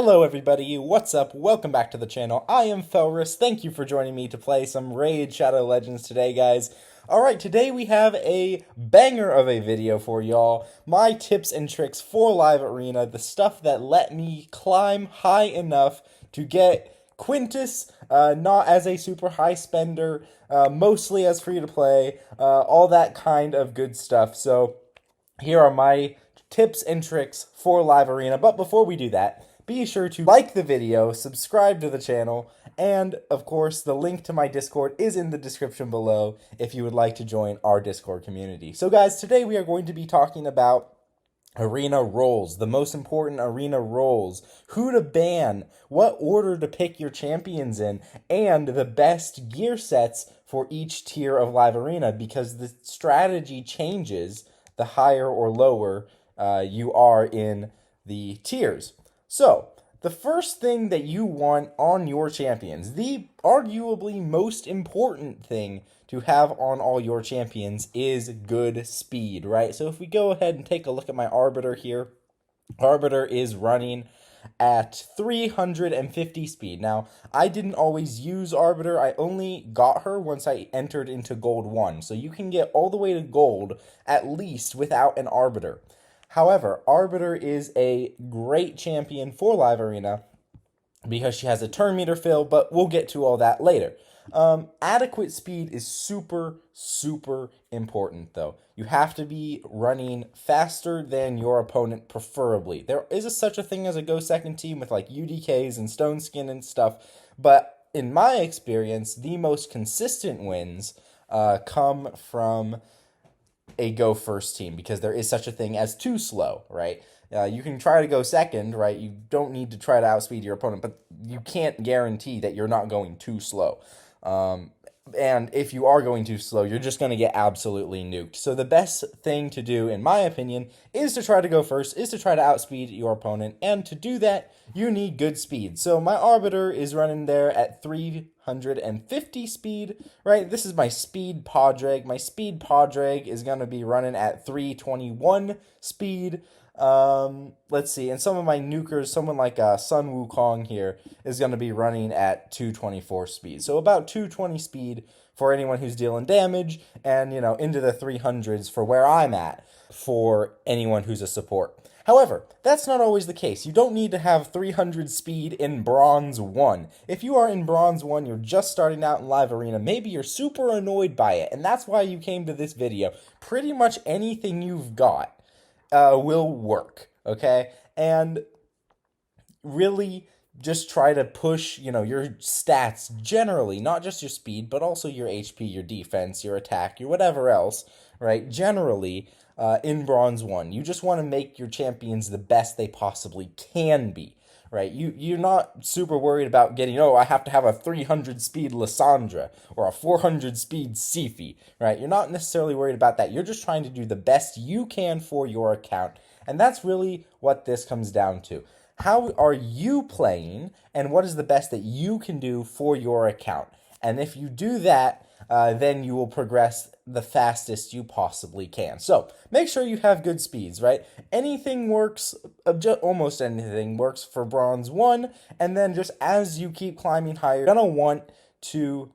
Hello everybody, what's up? Welcome back to the channel. I am Felrus. Thank you for joining me to play some Raid Shadow Legends today, guys. Alright, today we have a banger of a video for y'all. My tips and tricks for Live Arena, the stuff that let me climb high enough to get Quintus, not as a super high spender, mostly as free to play, all that kind of good stuff. So, here are my tips and tricks for Live Arena. But before we do that, be sure to like the video, subscribe to the channel, and of course, the link to my Discord is in the description below if you would like to join our Discord community. So guys, today we are going to be talking about arena roles, the most important arena roles, who to ban, what order to pick your champions in, and the best gear sets for each tier of Live Arena, because the strategy changes the higher or lower you are in the tiers. So, the first thing that you want on your champions, the arguably most important thing to have on all your champions, is good speed, right? So if we go ahead and take a look at my Arbiter here, Arbiter is running at 350 speed. Now, I didn't always use Arbiter. I only got her once I entered into Gold 1. So you can get all the way to Gold, at least, without an Arbiter. However, Arbiter is a great champion for Live Arena because she has a turn meter fill, but we'll get to all that later. Adequate speed is super important, though. You have to be running faster than your opponent, preferably. There is such a thing as a go second team with like UDKs and Stone Skin and stuff, but in my experience, the most consistent wins come from a go first team, because there is such a thing as too slow, right? You can try to go second, right? You don't need to try to outspeed your opponent, but you can't guarantee that you're not going too slow. And if you are going too slow, you're just going to get absolutely nuked. So the best thing to do, in my opinion, is to try to go first, is to try to outspeed your opponent. And to do that, you need good speed. So my Arbiter is running there at 350 speed, right? This is my speed pod drag. My speed pod drag is going to be running at 321 speed. Let's see, and some of my nukers, someone like Sun Wukong here, is going to be running at 224 speed. So about 220 speed for anyone who's dealing damage, and, you know, into the 300s for where I'm at for anyone who's a support. However, that's not always the case. You don't need to have 300 speed in Bronze 1. If you are in Bronze 1, you're just starting out in Live Arena, maybe you're super annoyed by it, and that's why you came to this video. Pretty much anything you've got will work, okay? And really just try to push, you know, your stats generally, not just your speed, but also your HP, your defense, your attack, your whatever else, right? Generally, in Bronze 1, you just want to make your champions the best they possibly can be, right? You're not super worried about getting, oh, I have to have a 300 speed Lissandra or a 400 speed Sifi, right? You're not necessarily worried about that. You're just trying to do the best you can for your account. And that's really what this comes down to. How are you playing, and what is the best that you can do for your account? And if you do that, then you will progress the fastest you possibly can. So make sure you have good speeds, right? Anything works, almost anything works for Bronze 1, and then just as you keep climbing higher, you're going to want to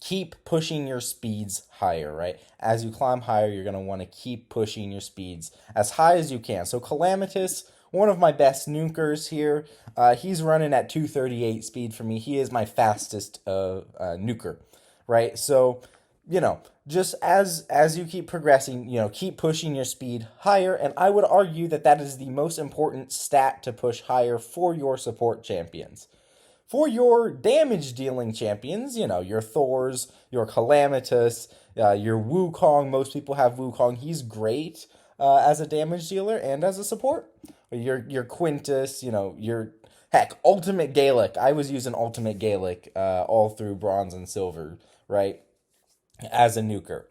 keep pushing your speeds higher, right? As you climb higher, you're going to want to keep pushing your speeds as high as you can. So Calamitous, one of my best nukers here, he's running at 238 speed for me. He is my fastest nuker, right? So, you know, just as you keep progressing, you know, keep pushing your speed higher, and I would argue that that is the most important stat to push higher for your support champions. For your damage-dealing champions, you know, your Thors, your Calamitous, your Wukong, most people have Wukong, he's great as a damage dealer and as a support. Your Quintus, you know, your, heck, Ultimate Gaelic. I was using Ultimate Gaelic all through Bronze and Silver, right, as a nuker.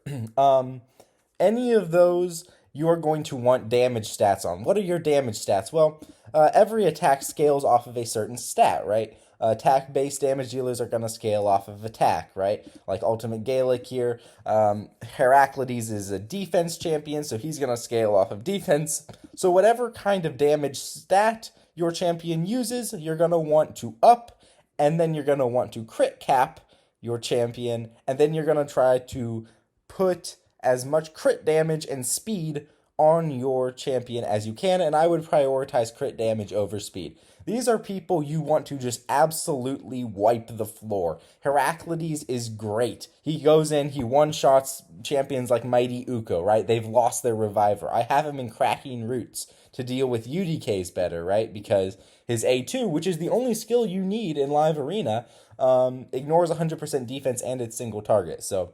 Any of those you are going to want damage stats on. What are your damage stats? Well, every attack scales off of a certain stat, right? Attack-based damage dealers are going to scale off of attack, right? Like Ultimate Gaelic here. Heraclides is a defense champion, so he's going to scale off of defense. So whatever kind of damage stat your champion uses, you're going to want to up, and then you're going to want to crit cap your champion, and then you're going to try to put as much crit damage and speed on your champion as you can, and I would prioritize crit damage over speed. These are people you want to just absolutely wipe the floor. Heraclides is great. He goes in, he one-shots champions like Mighty Uko, right? They've lost their reviver. I have him in Cracking Roots to deal with UDKs better, right? Because his A2, which is the only skill you need in Live Arena, ignores 100% defense and it's single target. So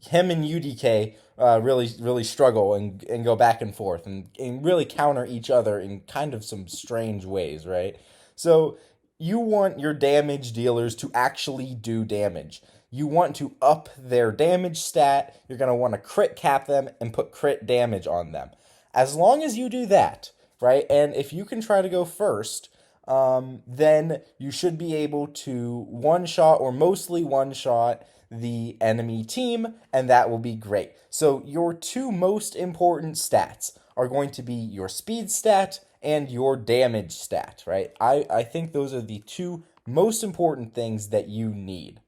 him and UDK really struggle and go back and forth and really counter each other in kind of some strange ways, right? So you want your damage dealers to actually do damage. You want to up their damage stat. You're going to want to crit cap them and put crit damage on them. As long as you do that, right? And if you can try to go first, then you should be able to one-shot or mostly one-shot the enemy team, and that will be great. So your two most important stats are going to be your speed stat and your damage stat, right? I think those are the two most important things that you need.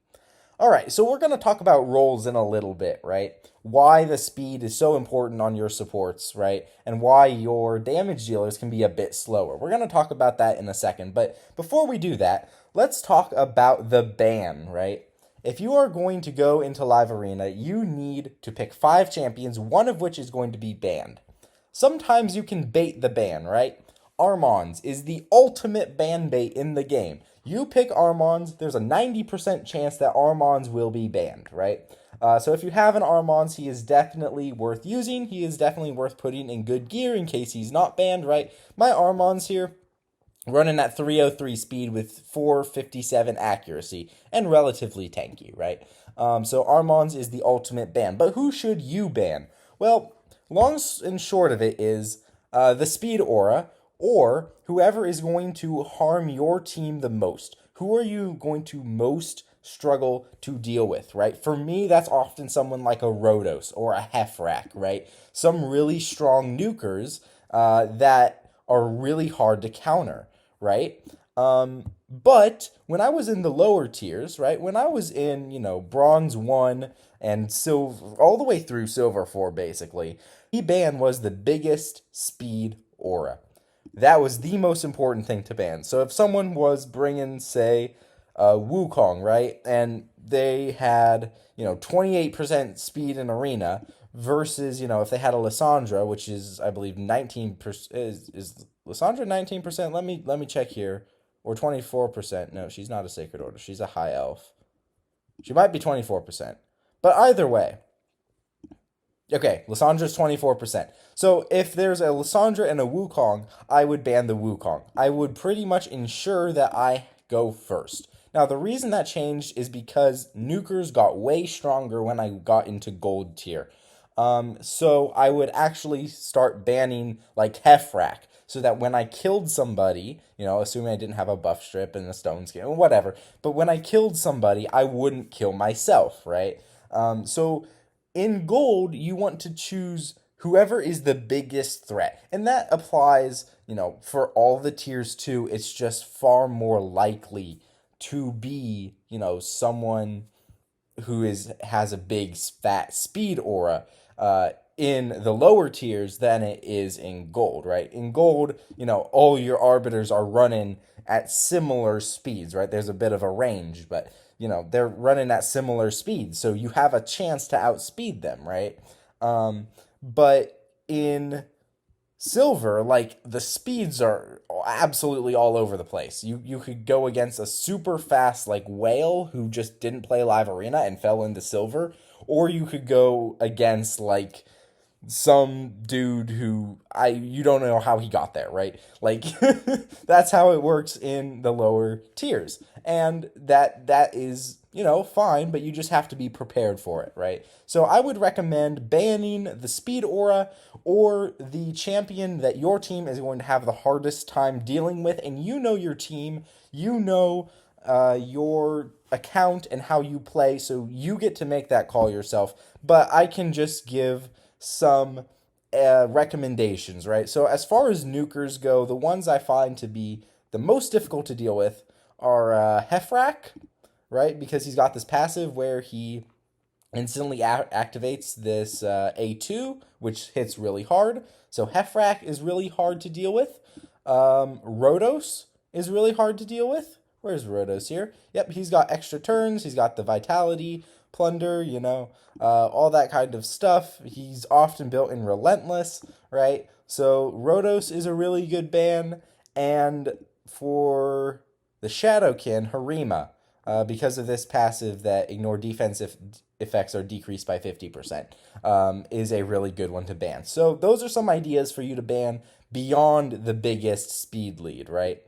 All right, so we're going to talk about roles in a little bit, right? Why the speed is so important on your supports, right? And why your damage dealers can be a bit slower. We're going to talk about that in a second, but before we do that, let's talk about the ban, right? If you are going to go into Live Arena, you need to pick 5 champions, one of which is going to be banned. Sometimes you can bait the ban, right? Armons is the ultimate ban bait in the game. You pick Armons, there's a 90% chance that Armons will be banned, right? So if you have an Armons, he is definitely worth using. He is definitely worth putting in good gear in case he's not banned, right? My Armons here, running at 303 speed with 457 accuracy and relatively tanky, right? So Armons is the ultimate ban. But who should you ban? Well, long and short of it is the speed aura, or whoever is going to harm your team the most. Who are you going to most struggle to deal with, right? For me, that's often someone like a Rhodos or a Hefrak, right? Some really strong nukers that are really hard to counter, right? But when I was in the lower tiers, right? When I was in, Bronze 1 and Silver, all the way through Silver 4, basically, the ban was the biggest speed aura. That was the most important thing to ban. So if someone was bringing, say, Wukong, right, and they had, 28% speed in arena versus, if they had a Lissandra, which is, I believe, 19%, is Lissandra 19%? Let me check here. Or 24%. No, she's not a Sacred Order. She's a High Elf. She might be 24%. But either way, okay, Lissandra's 24%. So if there's a Lissandra and a Wukong, I would ban the Wukong. I would pretty much ensure that I go first. Now, the reason that changed is because nukers got way stronger when I got into gold tier. So I would actually start banning like Hefrak, so that when I killed somebody, assuming I didn't have a buff strip and a stone skin, whatever, but when I killed somebody, I wouldn't kill myself, right? So in gold, you want to choose whoever is the biggest threat. And that applies, for all the tiers too. It's just far more likely to be, someone who has a big fat speed aura in the lower tiers than it is in gold, right? In gold, all your arbiters are running at similar speeds, right? There's a bit of a range, but they're running at similar speeds, so you have a chance to outspeed them, right? But in silver, like, the speeds are absolutely all over the place. You could go against a super fast like whale who just didn't play live arena and fell into silver, or you could go against like some dude who you don't know how he got there, right? Like that's how it works in the lower tiers. And that is, fine, but you just have to be prepared for it, right? So I would recommend banning the speed aura or the champion that your team is going to have the hardest time dealing with, and your team, your account and how you play, so you get to make that call yourself. But I can just give some recommendations, right? So as far as nukers go, the ones I find to be the most difficult to deal with are Hefrak, right? Because he's got this passive where he instantly activates this A2, which hits really hard. So Hefrak is really hard to deal with. Rhodos is really hard to deal with. Where's Rhodos here? Yep, he's got extra turns. He's got the Vitality, Plunder, all that kind of stuff. He's often built in Relentless, right? So Rhodos is a really good ban. And for the Shadowkin, Harima, because of this passive that ignore defensive effects are decreased by 50%, is a really good one to ban. So those are some ideas for you to ban beyond the biggest speed lead, right?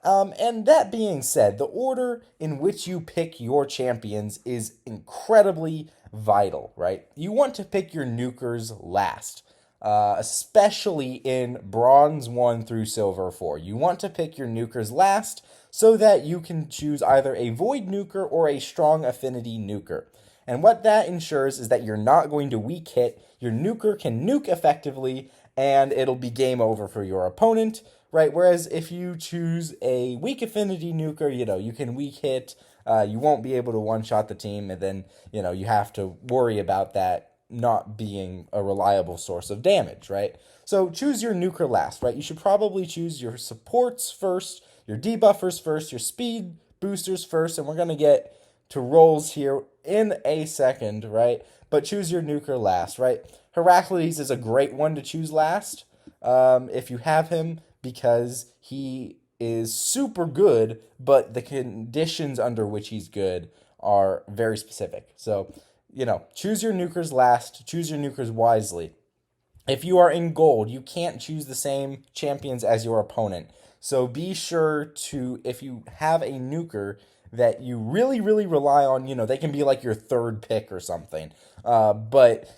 And that being said, the order in which you pick your champions is incredibly vital, right? You want to pick your nukers last, especially in Bronze 1 through Silver 4. You want to pick your nukers last so that you can choose either a Void nuker or a Strong Affinity nuker. And what that ensures is that you're not going to weak hit, your nuker can nuke effectively, and it'll be game over for your opponent, right? Whereas if you choose a weak affinity nuker, you can weak hit, you won't be able to one-shot the team, and then, you have to worry about that not being a reliable source of damage, right? So choose your nuker last, right? You should probably choose your supports first, your debuffers first, your speed boosters first, and we're going to get to rolls here in a second, right? But choose your nuker last, right? Heracles is a great one to choose last if you have him, because he is super good, but the conditions under which he's good are very specific. So, choose your nukers last, choose your nukers wisely. If you are in gold, you can't choose the same champions as your opponent. So be sure to, if you have a nuker that you really, really rely on, they can be like your third pick or something. But,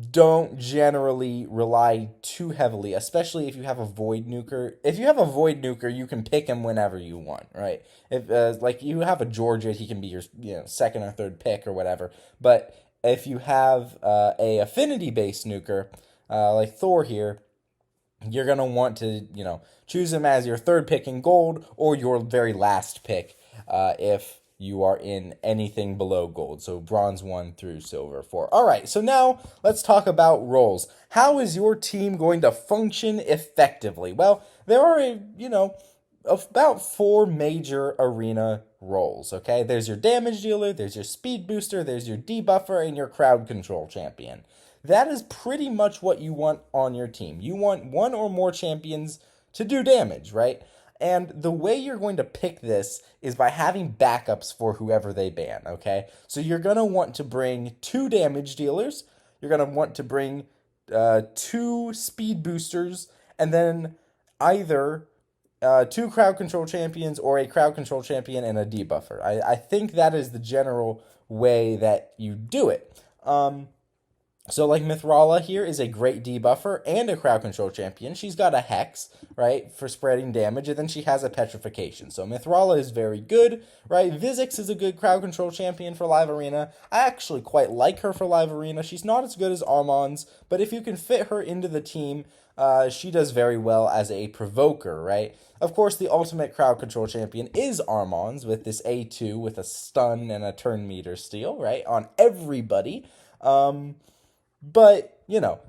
don't generally rely too heavily, especially if you have a Void nuker. If you have a Void nuker, you can pick him whenever you want, right? If like you have a Georgia, he can be your second or third pick or whatever. But if you have a affinity based nuker like Thor here, you're gonna want to choose him as your third pick in gold or your very last pick if you are in anything below gold. So Bronze 1 through Silver 4. All right, so now let's talk about roles. How is your team going to function effectively? Well, there are about 4 major arena roles, okay? There's your damage dealer, there's your speed booster, there's your debuffer, and your crowd control champion. That is pretty much what you want on your team. You want one or more champions to do damage, right? And the way you're going to pick this is by having backups for whoever they ban, okay? So you're going to want to bring 2 damage dealers, you're going to want to bring 2 speed boosters, and then either 2 crowd control champions or a crowd control champion and a debuffer. I think that is the general way that you do it. So like Mithrala here is a great debuffer and a crowd control champion. She's got a Hex, right, for spreading damage, and then she has a Petrification. So Mithrala is very good, right? Vizix is a good crowd control champion for Live Arena. I actually quite like her for Live Arena. She's not as good as Armand's, but if you can fit her into the team, she does very well as a provoker, right? Of course, the ultimate crowd control champion is Armand's with this A2 with a stun and a turn meter steal, right, on everybody. But,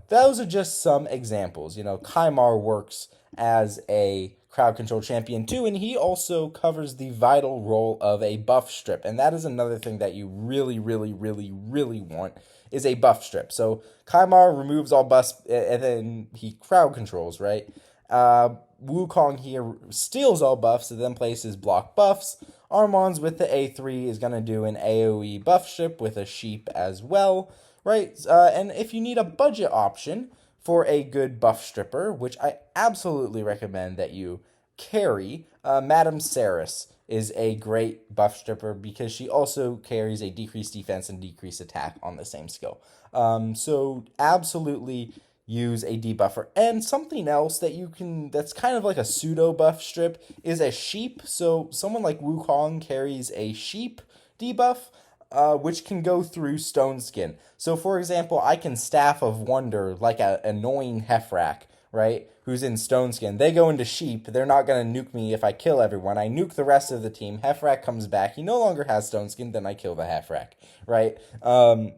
those are just some examples. Kymar works as a crowd control champion too, and he also covers the vital role of a buff strip. And that is another thing that you really, really, really, really want is a buff strip. So Kymar removes all buffs, and then he crowd controls, right? Wukong here steals all buffs and then places block buffs. Armand's with the A3 is going to do an AoE buff strip with a sheep as well. Right, and if you need a budget option for a good buff stripper, which I absolutely recommend that you carry, Madame Saris is a great buff stripper because she also carries a decreased defense and decreased attack on the same skill. So absolutely use a debuffer. And something else that's kind of like a pseudo buff strip is a sheep. So someone like Wukong carries a sheep debuff. which can go through stone skin. So, for example, I can Staff of Wonder like an annoying Heffrack, right? Who's in stone skin. They go into sheep. They're not going to nuke me if I kill everyone. I nuke the rest of the team. Heffrack comes back. He no longer has stone skin. Then I kill the Heffrack, right?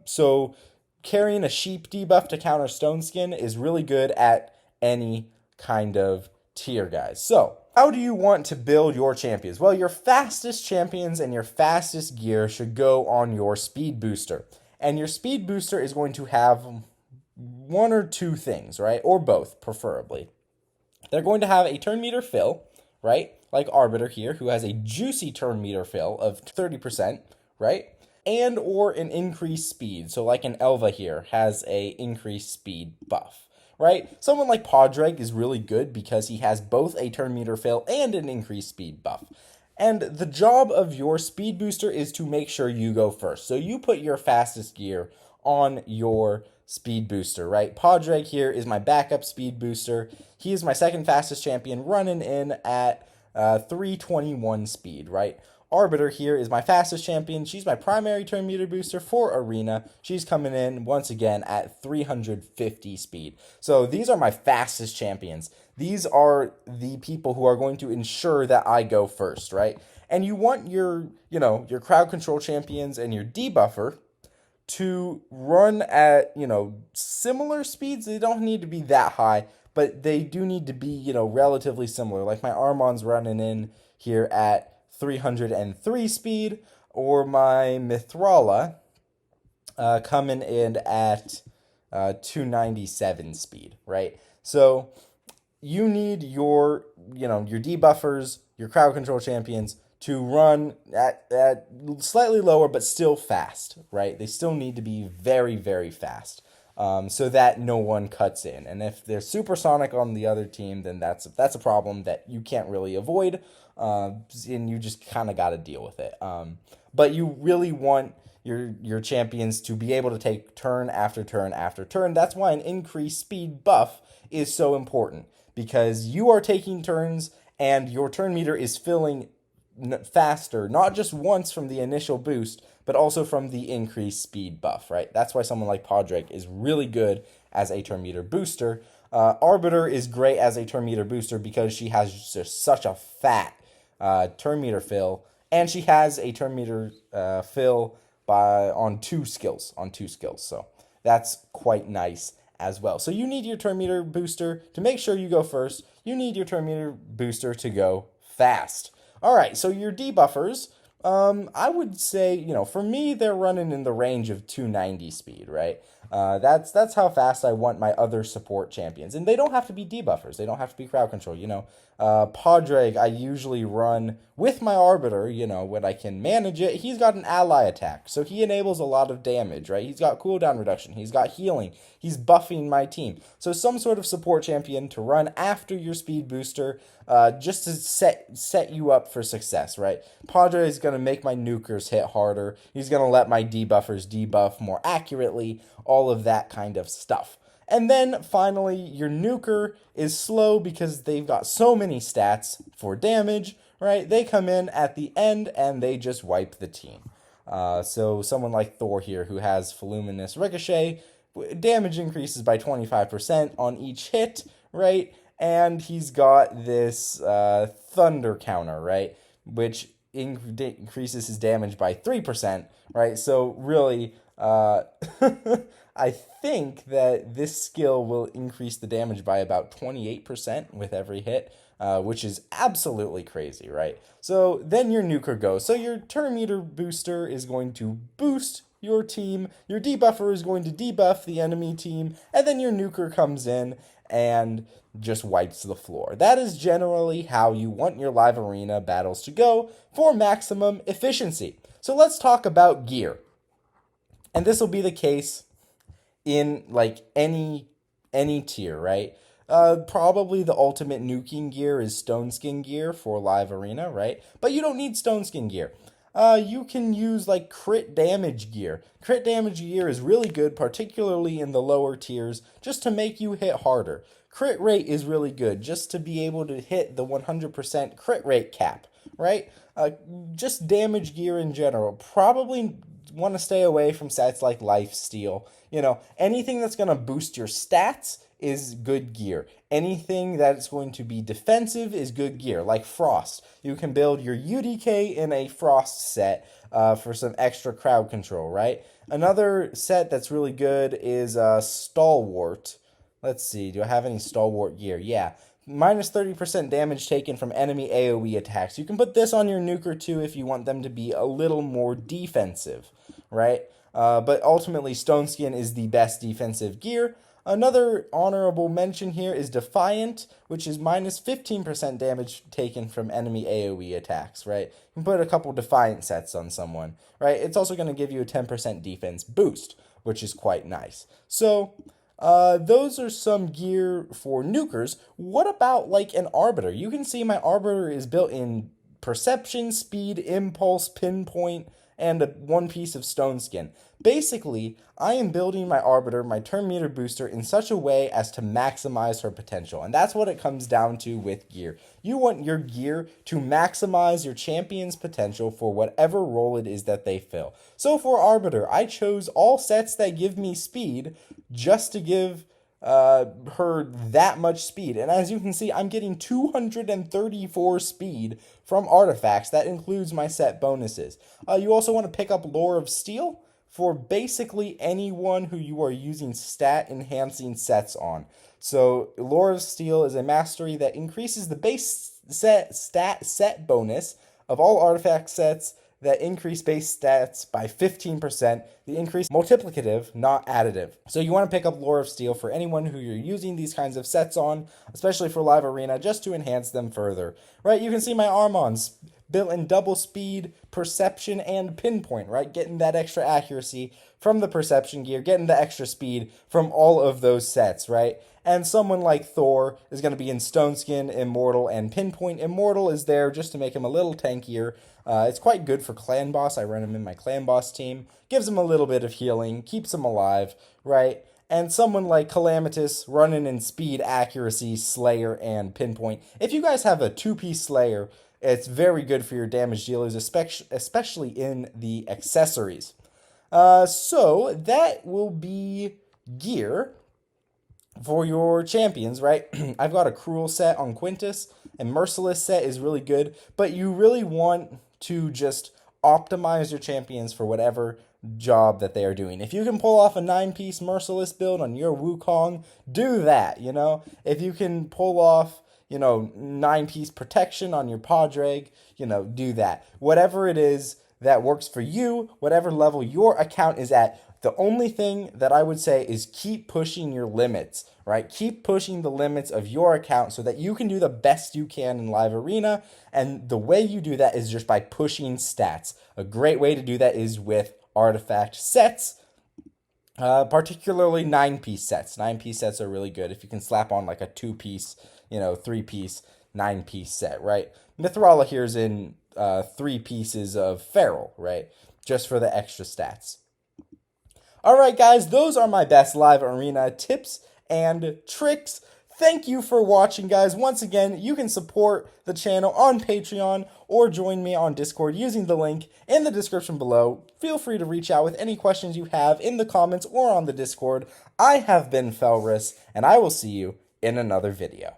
So carrying a sheep debuff to counter stone skin is really good at any kind of tier, guys. So, how do you want to build your champions? Well, your fastest champions and your fastest gear should go on your speed booster. And your speed booster is going to have one or two things, right? Or both, preferably. They're going to have a turn meter fill, right? Like Arbiter here, who has a juicy turn meter fill of 30%, right? And or an increased speed. So like an Elva here has a increased speed buff, right? Someone like Podreg is really good because he has both a turn meter fill and an increased speed buff. And the job of your speed booster is to make sure you go first. So you put your fastest gear on your speed booster, right? Podreg here is my backup speed booster. He is my second fastest champion, running in at 321 speed, right? Arbiter here is my fastest champion. She's my primary turn meter booster for Arena. She's coming in once again at 350 speed. So these are my fastest champions. These are the people who are going to ensure that I go first, right? And you want your crowd control champions and your debuffer to run at, similar speeds. They don't need to be that high, but they do need to be, relatively similar. Like my Armon's running in here at 303 speed, or my Mithrala coming in at 297 speed, right? So you need your debuffers, your crowd control champions to run at slightly lower but still fast, right? They still need to be very, very fast. So that no one cuts in. And if they're supersonic on the other team, then that's a problem that you can't really avoid, and you just kind of got to deal with it. But you really want your champions to be able to take turn after turn after turn. That's why an increased speed buff is so important, because you are taking turns and your turn meter is filling faster, not just once from the initial boost, but also from the increased speed buff, right? That's why someone like Podreg is really good as a turn meter booster. Arbiter is great as a turn meter booster because she has just such a fat turn meter fill, and she has a turn meter fill on two skills. So that's quite nice as well. So you need your turn meter booster to make sure you go first. You need your turn meter booster to go fast. All right, so your debuffers, I would say, for me, they're running in the range of 290 speed, right? That's how fast I want my other support champions. And they don't have to be debuffers. They don't have to be crowd control, Podreg, I usually run with my Arbiter, when I can manage it. He's got an ally attack, so he enables a lot of damage, right? He's got cooldown reduction. He's got healing. He's buffing my team. So some sort of support champion to run after your speed booster, just to set you up for success, right? Podreg is going to make my nukers hit harder. He's going to let my debuffers debuff more accurately, all of that kind of stuff. And then finally, your nuker is slow because they've got so many stats for damage, right? They come in at the end and they just wipe the team. So someone like Thor here, who has Voluminous Ricochet, damage increases by 25% on each hit, right? And he's got this Thunder counter, right? Which increases his damage by 3%, right? So really, I think that this skill will increase the damage by about 28% with every hit, which is absolutely crazy, right? So then your nuker goes. So your turn meter booster is going to boost your team, your debuffer is going to debuff the enemy team, and then your nuker comes in and just wipes the floor. That is generally how you want your live arena battles to go for maximum efficiency. So let's talk about gear. And this will be the case in like any tier, right? Probably the ultimate nuking gear is stone skin gear for live arena, right? But you don't need stone skin gear. You can use like crit damage gear. Crit damage gear is really good, particularly in the lower tiers, just to make you hit harder. Crit rate is really good, just to be able to hit the 100% crit rate cap, right? Just damage gear in general. Probably want to stay away from sets like Life Steal. You know, anything that's going to boost your stats is good gear. Anything that's going to be defensive is good gear, like Frost. You can build your UDK in a Frost set for some extra crowd control, right? Another set that's really good is Stalwart. Let's see, do I have any Stalwart gear? Yeah. Minus 30% damage taken from enemy AoE attacks. You can put this on your nuker too if you want them to be a little more defensive, right? But ultimately, Stone Skin is the best defensive gear. Another honorable mention here is Defiant, which is minus 15% damage taken from enemy AoE attacks, right? You can put a couple Defiant sets on someone, right? It's also going to give you a 10% defense boost, which is quite nice. So, those are some gear for nukers. What about like an Arbiter? You can see my Arbiter is built in Perception, Speed, Impulse, Pinpoint, and one piece of Stone Skin. Basically, I am building my Arbiter, my turn meter booster, in such a way as to maximize her potential. And that's what it comes down to with gear. You want your gear to maximize your champion's potential for whatever role it is that they fill. So for Arbiter, I chose all sets that give me speed just to give her that much speed. And as you can see, I'm getting 234 speed from artifacts. That includes my set bonuses. You also want to pick up Lore of Steel for basically anyone who you are using stat enhancing sets on. So Lore of Steel is a mastery that increases the base set bonus of all artifact sets that increase base stats by 15%. The increase multiplicative, not additive. So you want to pick up Lore of Steel for anyone who you're using these kinds of sets on, especially for Live Arena, just to enhance them further. Right, you can see my Armons built in double speed, perception, and pinpoint, right? Getting that extra accuracy from the perception gear, getting the extra speed from all of those sets, right? And someone like Thor is going to be in Stone Skin, Immortal, and Pinpoint. Immortal is there just to make him a little tankier. It's quite good for Clan Boss. I run him in my Clan Boss team. Gives him a little bit of healing, keeps him alive, right? And someone like Calamitous running in Speed, Accuracy, Slayer, and Pinpoint. If you guys have a two-piece Slayer, it's very good for your damage dealers, especially in the accessories. So that will be gear for your champions, right? I've got a Cruel set on Quintus, and Merciless set is really good, but you really want to just optimize your champions for whatever job that they are doing. If you can pull off a 9-piece Merciless build on your Wukong, do that, you know? If you can pull off 9-piece protection on your Padraig, do that. Whatever it is that works for you, whatever level your account is at, the only thing that I would say is keep pushing your limits, right? Keep pushing the limits of your account so that you can do the best you can in Live Arena, and the way you do that is just by pushing stats. A great way to do that is with artifact sets, particularly 9-piece sets. 9-piece sets are really good if you can slap on like a 2-piece, 3-piece, 9-piece set, right? Mithrala here is in 3 pieces of Feral, right? Just for the extra stats. Alright guys, those are my best Live Arena tips and tricks. Thank you for watching, guys. Once again, you can support the channel on Patreon or join me on Discord using the link in the description below. Feel free to reach out with any questions you have in the comments or on the Discord. I have been Felrus, and I will see you in another video.